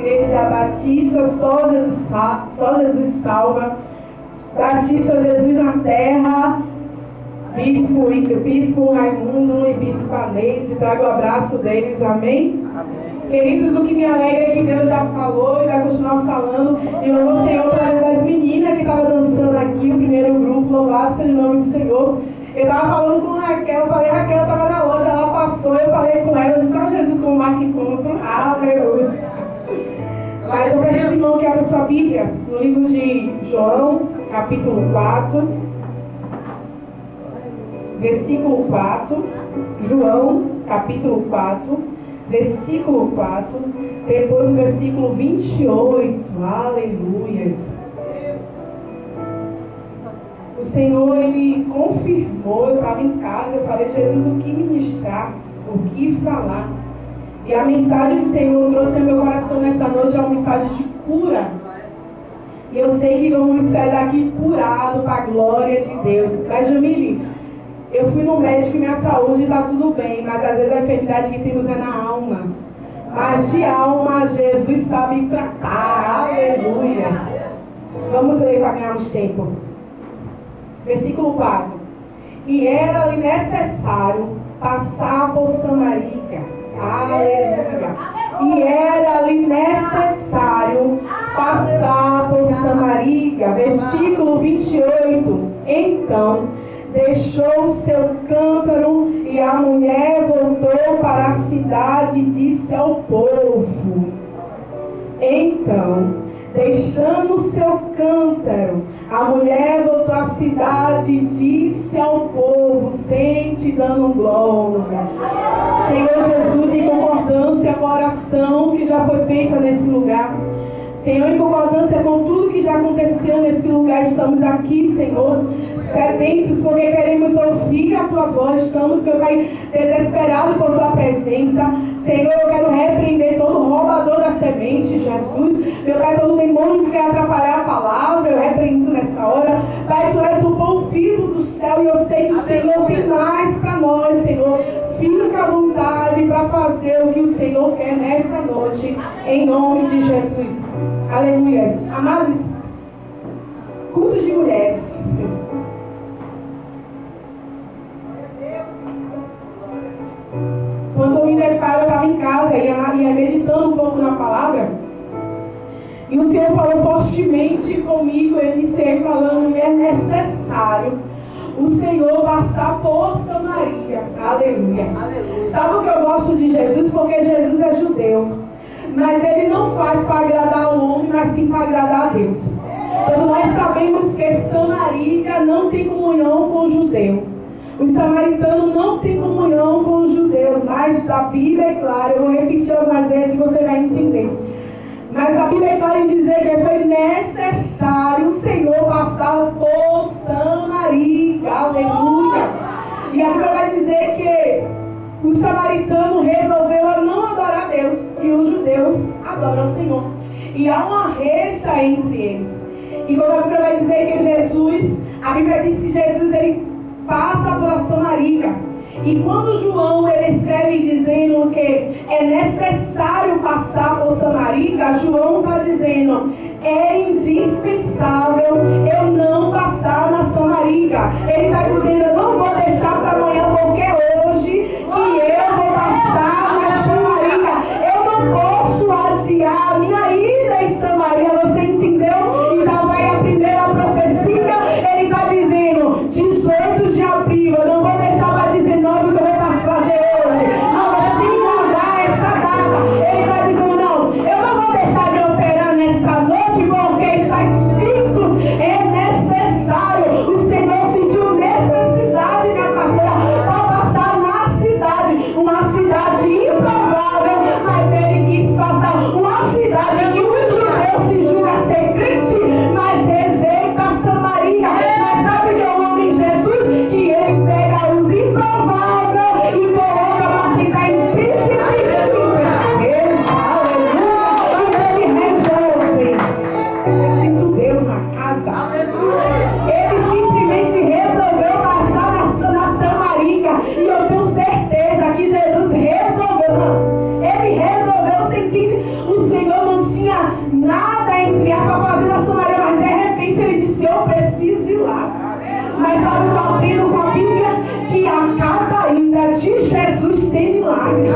Igreja Batista, só Jesus salva. Batista Jesus na terra. Bispo Raimundo e Bispo Neide, trago o abraço deles, amém? Queridos, o que me alegra é que Deus já falou e vai continuar falando. E louvo o Senhor para das meninas que estavam dançando aqui, o primeiro grupo, louvado seja o nome do Senhor. Eu estava falando com Raquel, eu falei, Raquel estava na loja, ela passou, eu falei com ela, eu disse, ó Jesus, como marca encontro, aleluia. Mas eu preciso, irmão, que abra sua Bíblia, no livro de João, capítulo 4, versículo 4, João, capítulo 4, versículo 4, depois do versículo 28, aleluias. O Senhor, Ele confirmou, eu estava em casa, eu falei, Jesus, o que ministrar, o que falar. E a mensagem que o Senhor trouxe no meu coração nessa noite é uma mensagem de cura. E eu sei que vamos sair daqui curados para a glória de Deus. Mas, Jamile, eu fui no médico e minha saúde está tudo bem, mas às vezes a enfermidade que temos é na alma. Mas de alma, Jesus sabe tratar. Aleluia. Vamos ler para ganharmos tempo. Versículo 4. E era-lhe necessário passar por Samaria. Aleluia. E era-lhe necessário passar por Samaria. Versículo 28. Então deixou seu cântaro e a mulher voltou para a cidade e disse ao povo. Então, deixando seu cântaro, a mulher voltou à cidade e disse ao povo, sente dando glória. Senhor Jesus, em concordância com a oração que já foi feita nesse lugar. Senhor, em concordância com tudo que já aconteceu nesse lugar, estamos aqui, Senhor, sedentos, porque queremos ouvir a Tua voz. Estamos, meu Pai, desesperados por Tua presença. Senhor, eu quero repreender todo roubador da semente, Jesus. Meu Pai, todo demônio que quer atrapalhar a palavra, eu repreendo nessa hora. Pai, Tu és o pão vivo do céu e eu sei que o Senhor tem mais para nós, Senhor. Fica à vontade para fazer o que o Senhor quer nessa noite, em nome de Jesus. Aleluia. Amados, cultos de mulheres. Quando eu me deparo, eu estava em casa e ia meditando um pouco na palavra. E o Senhor falou fortemente comigo, eu iniciei falando, é necessário o Senhor passar por Samaria. Aleluia. Aleluia. Sabe o que eu gosto de Jesus? Porque Jesus é judeu. Mas Ele não faz para agradar o homem, mas sim para agradar a Deus. Então nós sabemos que Samaria não tem comunhão com o judeu. Os samaritanos não têm comunhão com os judeus, mas a Bíblia é clara, eu vou repetir algumas vezes e você vai entender. Mas a Bíblia é clara em dizer que foi necessário o Senhor passar por Samaria. Aleluia. E a Bíblia vai dizer que o samaritano resolveu não adorar a Deus e os judeus adoram o Senhor. E há uma rixa entre eles. E quando a Bíblia vai dizer que Jesus, a Bíblia diz que Jesus ele passa pela Samaria. E quando João ele escreve dizendo que é necessário passar por Samaria, João está dizendo, é indispensável eu não passar na Samaria. Ele está dizendo, eu não vou deixar para amanhã, porque hoje que eu vou passar na Samaria. Eu não posso adiar a minha ida em Samaria, você entendeu? E já vai a primeira profecia, ele está dizendo, 18 de abril, eu não vou deixar para 19 que eu vou fazer hoje. Não, você tem que guardar essa data. Ele está dizendo, não, eu não vou deixar de operar nessa noite, porque está escrito, é necessário. O Senhor sentiu necessidade Nada entre aspas fazendo Samaria, mas de repente ele disse, eu preciso ir lá. Mas sabe, eu aprendo com a Bíblia que a cada ida de Jesus tem milagre.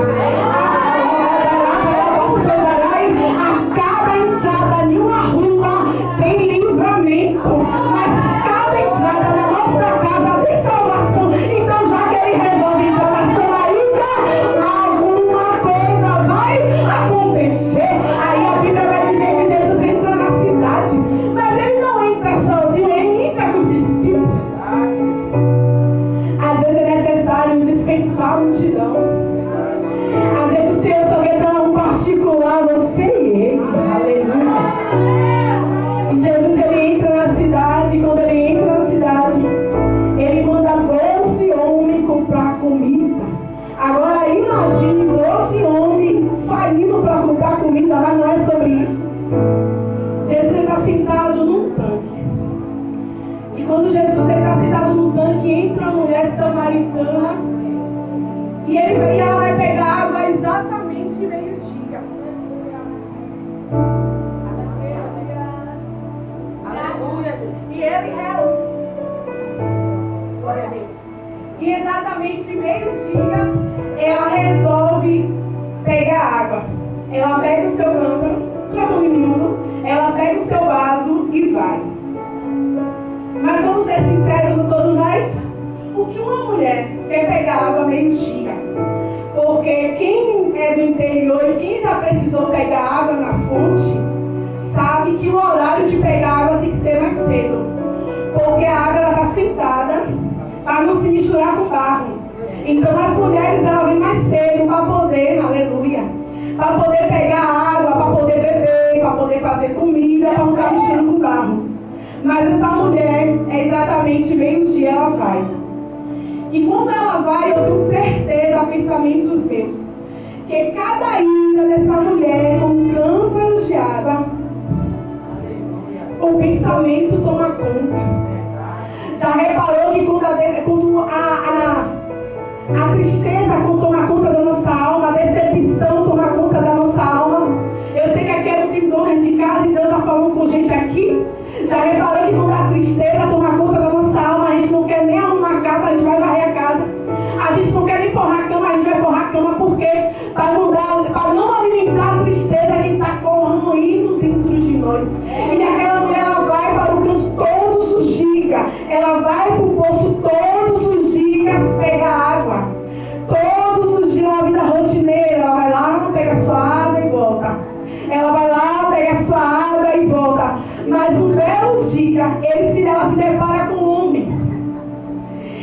A cada entrada em uma rua tem livramento. Mas cada entrada na nossa casa tem salvação. Então já que ele resolve entrar na Samaria, alguma coisa vai acontecer. Aí a Bíblia vai dizer que Jesus entra na cidade. Mas ele não entra sozinho, ele entra com os discípulos. Às vezes é necessário dispensar a multidão. Às vezes o Senhor só quer dar um particular, você e ele. Aleluia. E Jesus, ele entra na cidade. Quando ele entra na cidade, ele manda 12 homens comprar comida. Agora imagine 12 homens saindo para comprar comida, mas não é sobre isso. Jesus está sentado num tanque. E quando Jesus está sentado no tanque, entra a mulher samaritana e ela vai pegar água exatamente meio-dia. Aleluia. E ele glória a Deus. E exatamente meio-dia ela resolve pegar água. Ela pega o seu cântaro, troca um minuto, ela pega o seu vaso e vai. Mas vamos ser sinceros todos nós, o que uma mulher quer pegar água meio-dia? Porque quem é do interior e quem já precisou pegar água na fonte, sabe que o horário de pegar água tem que ser mais cedo. Porque a água está sentada para não se misturar com barro. Então as mulheres elas vêm mais cedo para poder, aleluia, para poder pegar água, para poder beber, para poder fazer comida, para não estar misturando com barro. Mas essa mulher, é exatamente meio-dia ela vai. E quando ela vai, eu tenho certeza, pensamentos meus, que cada ida dessa mulher com cântaros de água, o pensamento toma conta. Já reparou que quando a tristeza toma conta da nossa alma, a decepção toma conta da nossa alma? Eu sei que aqui é muito dono de casa e Deus está falando com gente aqui. Já reparou que quando a tristeza toma conta da nossa alma, a gente não quer nem arrumar a casa, a gente vai varrer a casa. A gente não quer nem forrar a cama, a gente vai forrar a cama. Por quê? Para não alimentar a tristeza que está corroendo dentro de nós. E aquela mulher, ela vai para o canto todos os dias. Ela vai para o poço todos os dias pegar água. Todos os dias, uma vida rotineira. Ela vai lá, pega sua água e volta. Ela vai lá, pega sua água e volta. Mas um belo dia, ela se depara com um homem.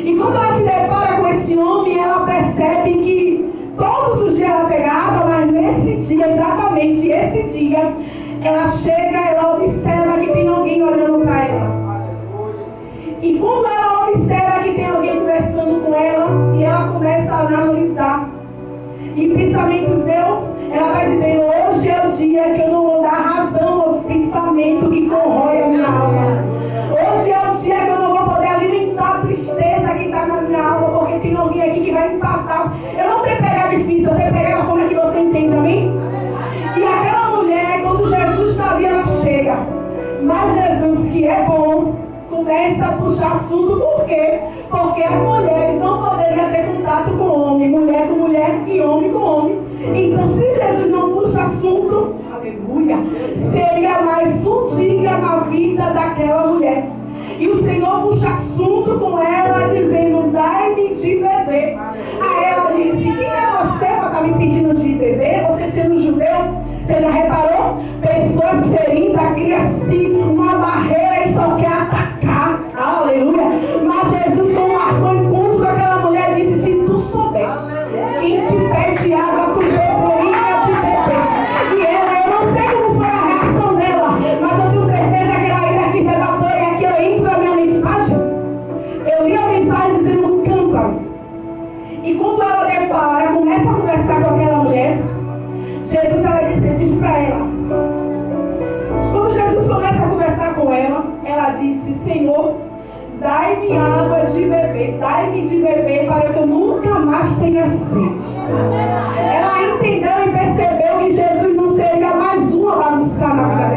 E quando ela se depara com esse homem, ela percebe que todos os dias ela pega água, mas nesse dia, exatamente esse dia, ela chega, ela observa que tem alguém olhando para ela. E quando ela observa que tem alguém conversando com ela, e ela começa a analisar. E pensamentos meus, ela está dizendo, hoje é o dia que eu não vou dar razão aos pensamentos que corroem a minha alma. Hoje é o dia que eu não vou poder alimentar a tristeza que está na minha alma, porque tem alguém aqui que vai empatar. Eu não sei pregar difícil, eu sei pregar da forma que você entende, amém? E aquela mulher, quando Jesus está ali, ela chega. Mas Jesus, que é bom, começa a puxar assunto. Por quê? Porque as mulheres não poderiam ter contato com homem, mulher com mulher e homem com homem. Então, se Jesus não puxa assunto, aleluia, seria mais um dia na vida daquela mulher. E o Senhor puxa assunto com ela, dizendo, dai-me de beber. Aí ela disse, quem é você para estar me pedindo de beber? Você sendo judeu, você já reparou? Pessoas feridas, cria assim uma barreira e só quer atacar. Aleluia. Mas Jesus, quando marcou encontro com aquela mulher, disse, se tu soubesse quem te pede água, tu deveria te beber. E ela, eu não sei como foi a reação dela, mas eu tenho certeza que ela ainda aqui debateu, e aqui eu entro a minha mensagem. Eu li a mensagem dizendo, cântaro. E quando ela depara, começa a conversar com aquela mulher, Jesus, ela disse para ela. Quando Jesus começa a conversar com ela, ela disse, Senhor, dai-me água de beber, dai-me de beber para que eu nunca mais tenha sede. Ela entendeu e percebeu que Jesus não seria mais uma bagunçar na vida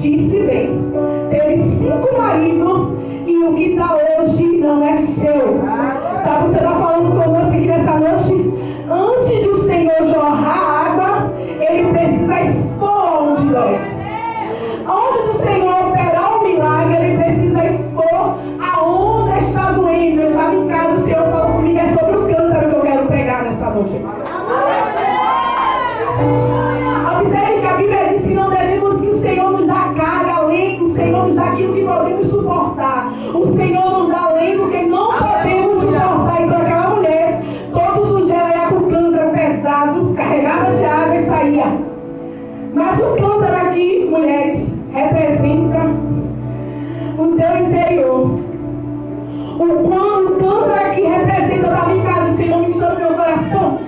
disse bem. Teve 5 maridos e o que está hoje não é seu. Sabe, você está falando conosco aqui nessa noite? Antes de o Senhor jorrar água, Ele precisa expor um de nós. Antes do Senhor operar o milagre, Ele precisa expor aonde está doendo. Eu estava em casa, o Senhor falou comigo, é sobre o cântaro que eu quero pregar nessa noite. Observe que a Bíblia diz que não devemos, que o Senhor nos dá carga além, o Senhor nos dá aquilo que podemos suportar. O Senhor nos dá além do que não podemos suportar. Então aquela mulher, todos os dias ela ia com o cântaro pesado, carregada de água e saía. Mas o cântaro aqui, mulheres, representa o teu interior. O cântaro aqui representa, eu estava em casa, o Senhor me encheu no meu coração.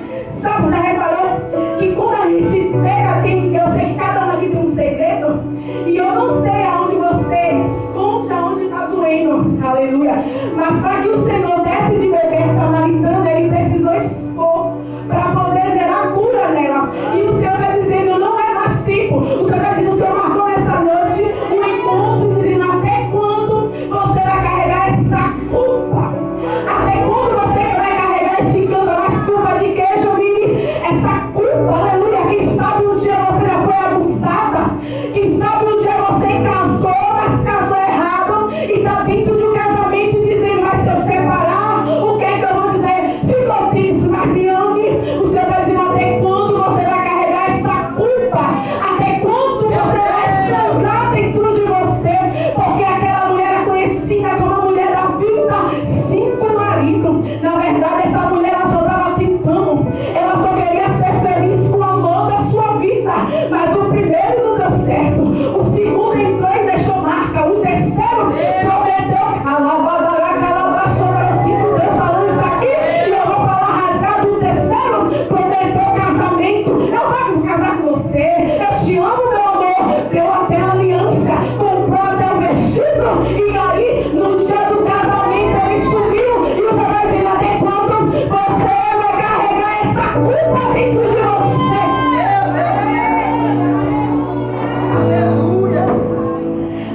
Sabe, já reparou que quando a gente pega, eu sei que cada um aqui tem um segredo, e eu não sei aonde você esconde, aonde está doendo, aleluia. Mas para que o Senhor desse de beber essa samaritana, Ele precisou expor para poder gerar cura nela. E o Senhor está dizendo, não é mais tempo. O Senhor está dizendo, o Senhor marcou nessa noite um encontro, dizendo até quando você vai carregar essa culpa? Até quando você vai carregar esse cântaro? Mas culpa de quê, Jovini? Essa culpa, aleluia. Quem sabe um dia você já foi abusada. Quem sabe um dia você casou, mas casou errado. E está dentro de um casamento dizendo, mas se eu separar, o que é que eu vou dizer? Ficou triste, mas me ame. O Senhor está dizendo, até quando você vai carregar essa culpa? Até quando você vai sangrar dentro de você? Porque aquela mulher era conhecida como a mulher da vida. 5 maridos. Na verdade, essa mulher ela só estava tentando. Ela só queria ser feliz com o amor da sua vida. Mas o primeiro não deu certo. O segundo entrou e deixou marca. O terceiro prometeu. Eu sinto Deus falando isso aqui. E eu vou falar rasgado. O terceiro prometeu casamento. Eu vou casar com você. Eu te amo, meu amor. Deu até aliança. Comprou até o vestido. E aí, no dia do casamento, ele subiu. E você vai dizer até quando você vai carregar essa culpa dentro de você. Aleluia.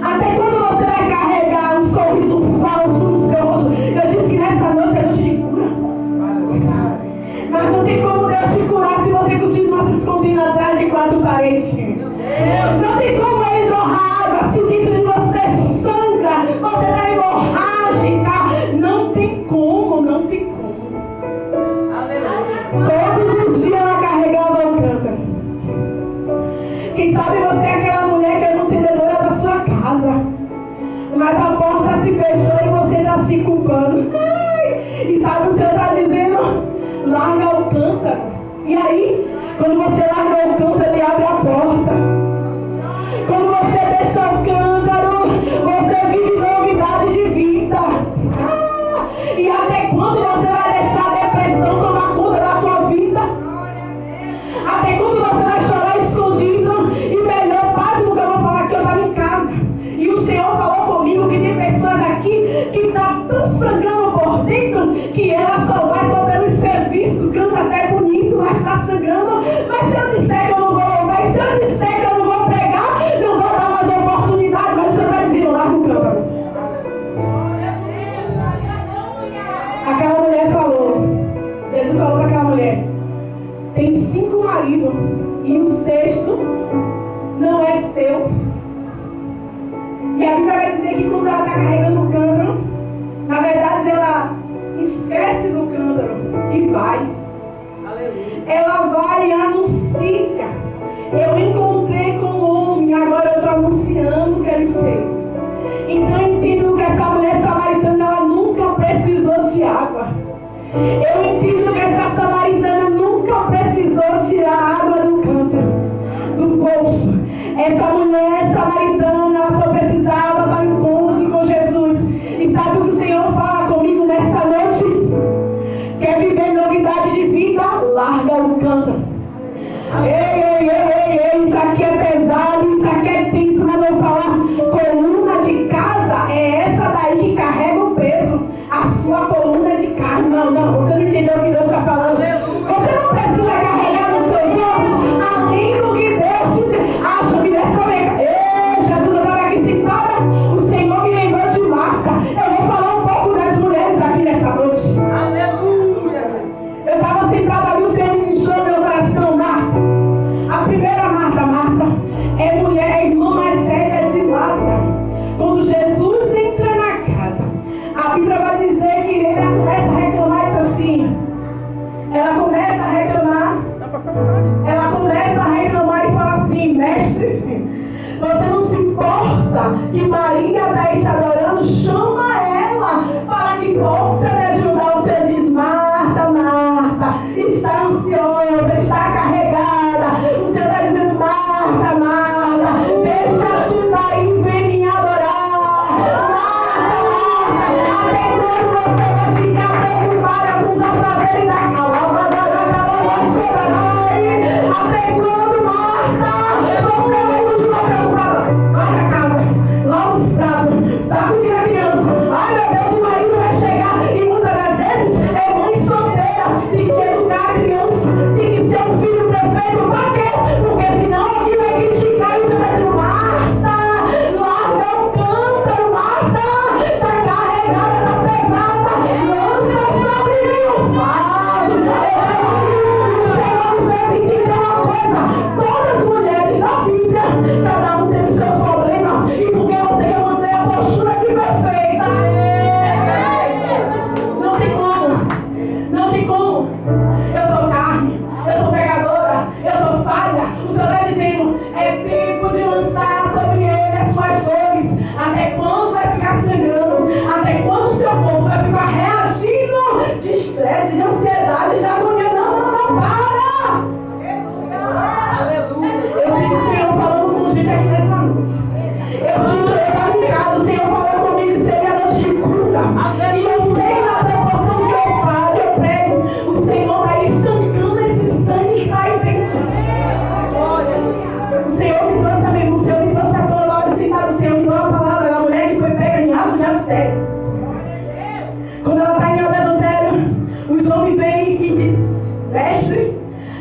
Até quando você vai carregar um sorriso falso no seu rosto? Eu disse que nessa noite é noite de cura. Mas não tem como Deus te curar se você continuar se escondendo atrás de 4 paredes. Não tem como Ele jorrar água se dentro de você sangra, você está hemorrágica. Não tem como, não tem como. Todos os dias ela carregava o cântaro. Quem sabe você é aquela mulher que é uma entendedora da sua casa, mas a porta se fechou e você está se culpando. E sabe o que você está dizendo? Larga o cântaro. E aí, quando você larga o cântaro, Ele abre a porta. Quando você deixa o cântaro, você vive novidade de vida. E até quando você vai deixar a depressão tomar conta da tua vida? Até quando você vai chorar escondido? E melhor, paz do que eu vou falar aqui, eu estava em casa. E o Senhor falou comigo que tem pessoas aqui que estão tão sangrando por dentro que ela só vai só pelo serviço, canta até bonito, mas está sangrando. Mas se eu disser que eu não vou louvar, se eu disser que eu não vou pregar, não vou dar mais oportunidade, mas o Senhor está dizendo, larga o cântaro. Aquela mulher falou, Jesus falou para aquela mulher, tem 5 maridos e o 6º não é seu. E a Bíblia vai dizer que quando ela está carregando o cântaro, na verdade ela esquece do cântaro e vai. Aleluia. Ela vai e anuncia. Eu encontrei com o homem, agora eu estou anunciando o que ele fez. Então eu entendo que essa mulher samaritana ela nunca precisou de água. Eu entendo que essa samaritana nunca precisou tirar a água do cântaro, do poço. Essa mulher samaritana ela só precisava dar um encontro com Jesus. E sabe o que o Senhor fala comigo nessa noite? Quer viver novidade de vida? Larga o cântaro. Ei, isso aqui é pesado, isso aqui é tenso, mas eu vou falar, coluna de casa é essa daí que carrega o peso. A sua coluna de carne, não, você não entendeu o que Deus está falando. Você não precisa carregar nos seus ombros além do que Deus te acha, me desce comigo. Ei, Jesus,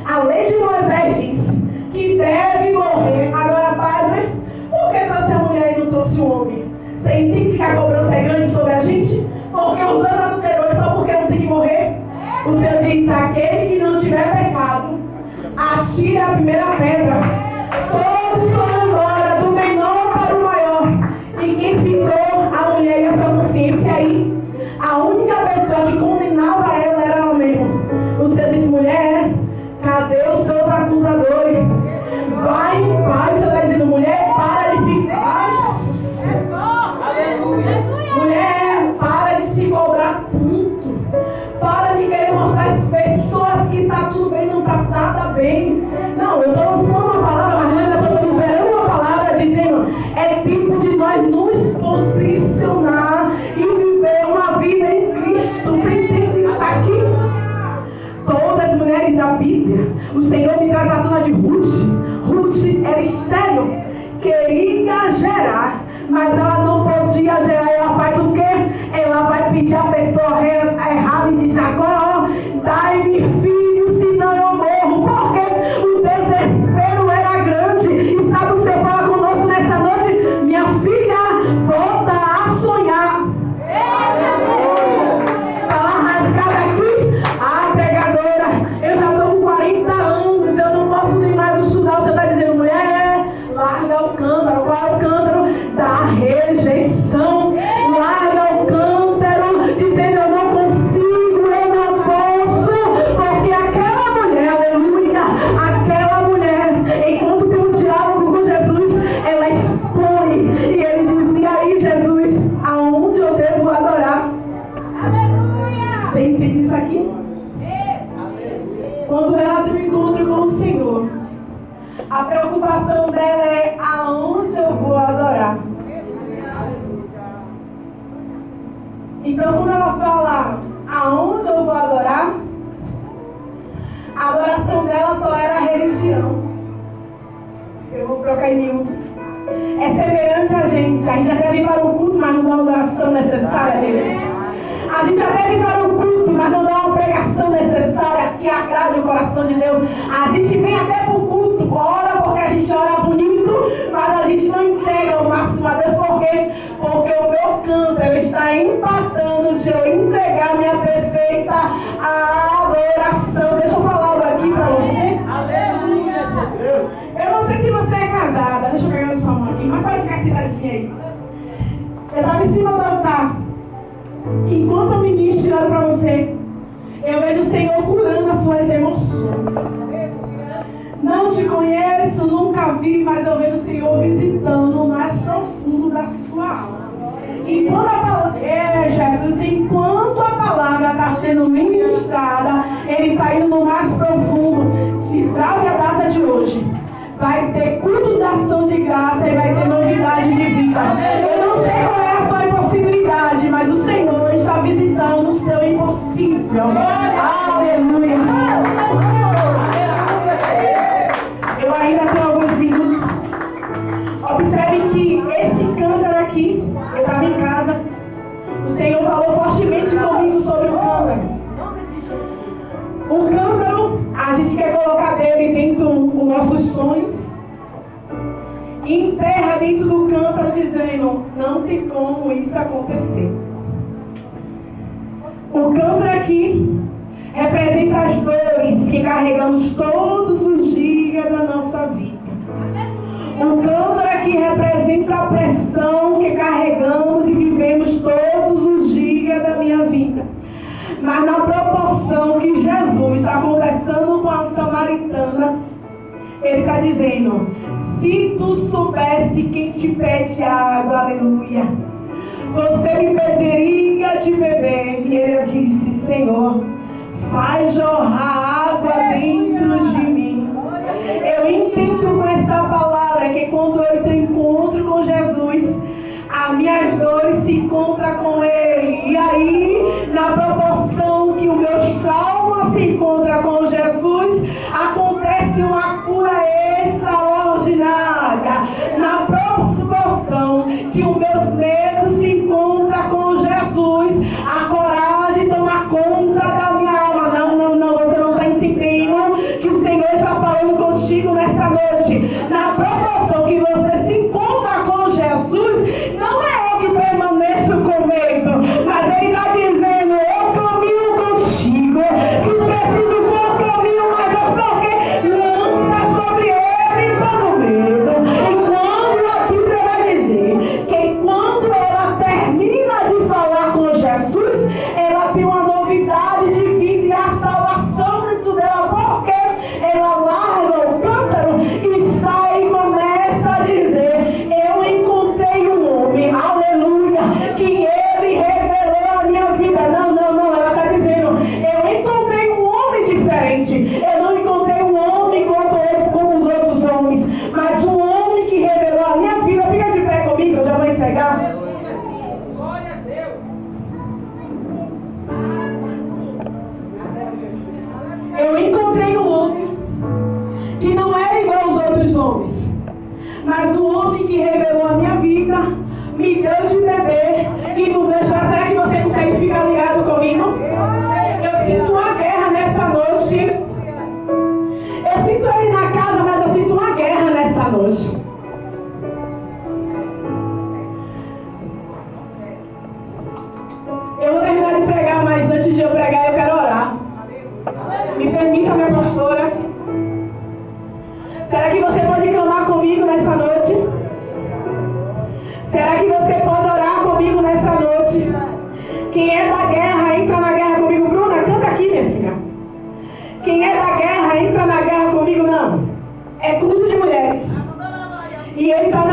A lei de Moisés diz que deve morrer. Agora, padre, por que trouxe a mulher e não trouxe o homem? Você entende que a cobrança é grande sobre a gente? Porque os dois adulterou só porque um tem que morrer? O Senhor diz: aquele que não tiver pecado, atire a primeira pedra. Todos foram embora, do menor para o maior. E quem ficou? A mulher e a sua consciência aí. A única pessoa que condenava ela era ela mesma. O Senhor disse: mulher, cadê os seus acusadores? Vai em paz. O Senhor está dizendo: mulher, para de ficar. Mulher, para de se cobrar tanto. Para de querer mostrar às pessoas que está tudo bem, não está nada bem. Não, eu estou lançando uma palavra, mas eu estou liberando uma palavra dizendo: é tempo de nós nos posicionar e viver uma vida em Cristo. Você entende isso aqui? Todas as mulheres da Bíblia, o Senhor me traz a dona de Ruth. Ruth era estéril, queria gerar, mas ela não podia gerar. Ela faz o quê? Ela vai pedir a pessoa errada e diz: agora, dai-me filho, senão eu morro. Porque o desespero era grande. E sabe o que você fala conosco nessa noite? Minha filha, volta a sonhar. Está lá rasgada aqui. Ah, pregadora, eu já estou com 40 anos, eu não posso nem mais estudar. Você está dizendo: mulher, larga o cântaro. Qual é o cântaro? Da rejeição. Larga o cântaro, dizendo: eu não consigo, eu não posso. Porque aquela mulher, aleluia, aquela mulher, enquanto tem um diálogo com Jesus, ela expõe. E ele dizia: aí, Jesus, aonde eu devo adorar? Aleluia! Você entende isso aqui? Quando ela tem um encontro com o Senhor, a preocupação dela é: aonde eu vou adorar? Então, quando ela fala aonde eu vou adorar, a adoração dela só era a religião. Eu vou trocar em miúdos. É semelhante a gente já deve ir para o culto, mas não dá uma adoração necessária a Deus. A gente já deve ir para o culto, mas não dá uma pregação necessária que agrade o coração de Deus. A gente vem até para o culto, ora porque a gente ora bonito, mas a gente não entrega o máximo a Deus. Por quê? Porque o meu cântaro está empatando de eu entregar minha perfeita adoração. Deixa eu falar algo aqui para você. Aleluia, Jesus. Eu não sei se você é casada, deixa eu pegar na sua mão aqui, mas pode ficar sentadinha aí. Eu estava em cima do altar. Enquanto eu ministro para você, eu vejo o Senhor curando as suas emoções. Não te conheço, nunca vi, mas eu vejo o Senhor visitando o mais profundo da sua alma. Enquanto a palavra, Jesus, enquanto a palavra está sendo ministrada, Ele está indo no mais profundo. Grave a data de hoje. Vai ter culto de ação de graça e vai ter novidade de vida. Eu não sei qual é a sua impossibilidade, mas o Senhor está visitando o seu impossível. Aleluia. Eu ainda tenho alguns minutos. Observe que esse cântaro aqui, eu estava em casa, o Senhor falou fortemente comigo sobre o cântaro. O cântaro, a gente quer colocar dele dentro dos nossos sonhos. E enterra dentro do cântaro dizendo: não tem como isso acontecer. O cântaro aqui representa as dores que carregamos todos os dias da nossa vida. O cântaro aqui representa a pressão que carregamos e vivemos todos os dias da minha vida. Mas na proporção que Jesus está conversando com a samaritana, Ele está dizendo: se tu soubesse quem te pede água, aleluia, você me pediria de beber. E ele disse: Senhor, faz jorrar água dentro de mim. Eu entendo com essa palavra que quando eu tenho encontro com Jesus, as minhas dores se encontram com Ele. E aí, na proporção que o meu trauma se encontra com Jesus, acontece uma cura extraordinária. Na proporção que os meus medos se encontram com Jesus, a coragem toma conta da minha alma. Não, você não está entendendo que o Senhor noite, na proporção que você se encontra com Jesus, não é eu que permaneço com medo, mas Ele está dizendo, eu caminho contigo, se preciso for o caminho mais doce, porque lança sobre Ele todo medo. E quando a Bíblia vai dizer que quando ela termina de falar com Jesus, ela tem uma novidade de vida e a salvação dentro dela, porque ela larga o cântaro e sai e começa a dizer, eu encontrei um homem, aleluia, que ele revelou a minha vida. Não, ela está dizendo, eu encontrei um homem diferente, eu não encontrei um homem como os outros homens, mas um homem que revelou a minha vida. Fica de pé comigo, eu já vou entregar. Glória a Deus. Eu encontrei um homem que não era igual aos outros homens, mas um homem que revelou a minha vida, me deu de beber e não deixou. Será que você consegue ficar ligado comigo? Eu sinto uma guerra nessa noite. Eu sinto ele na casa, mas eu sinto uma guerra nessa noite. Eu vou terminar de pregar, mas antes de eu pregar eu quero orar. Me permita, minha pastora. Será que você pode clamar comigo nessa noite? Será que você pode orar comigo nessa noite? Quem é da guerra, entra na guerra comigo. Bruna, canta aqui, minha filha. Quem é da guerra, entra na guerra comigo. Não. É culto de mulheres. E ele está